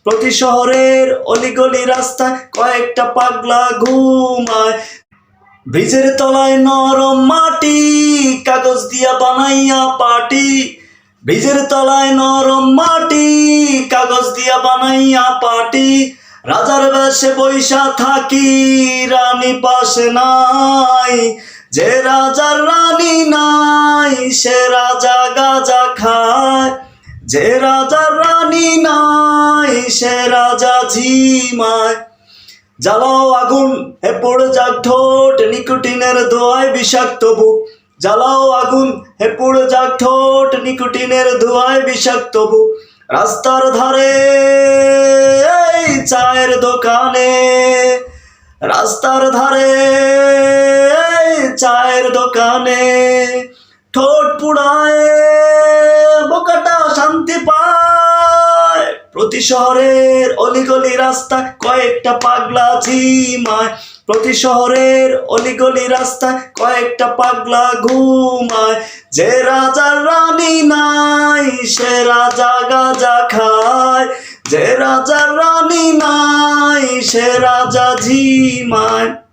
প্রতি শহরের অলিগলি রাস্তায় কয়েকটা পাগলা ঘুমায়। ব্রিজের তলায় নরম মাটি, কাগজ দিয়া বানাইয়া পাটি। ব্রিজের তলায় নরম মাটি, কাগজ দিয়া বানাইয়া পাটি। রাজার বেশে বৈশা থাকি, রানী পাশে নাই। যে রাজার রানী নাই, সে রাজা গাজা খায়। যে রাজার রানী নাই, সে রাজা ঝিমায়। জ্বালাও আগুন, হে পড়ে যাক ঠোঁট, নিকোটিনের ধোঁয়ায় বিষাক্ত বুক। জ্বালাও আগুন, হে পড়ে যাক ঠোঁট, নিকোটিনের ধোঁয়ায় বিষাক্ত বুক। রাস্তার ধারে এই চায়ের দোকানে, রাস্তার ধারে এই চায়ের দোকানে, ঠোঁট পুড়ায় বোকাটা শান্তি পায়। প্রতি শহরের অলিগলি রাস্তায় কয়েকটা পাগলা ঝিমায়। প্রতি শহরের অলিগলি রাস্তায় কয়েকটা পাগলা ঘুমায়। যে রাজার রানী নাই, সে রাজা গাজা খায়। যে রাজার রানী নাই, সে রাজা ঝিমায়।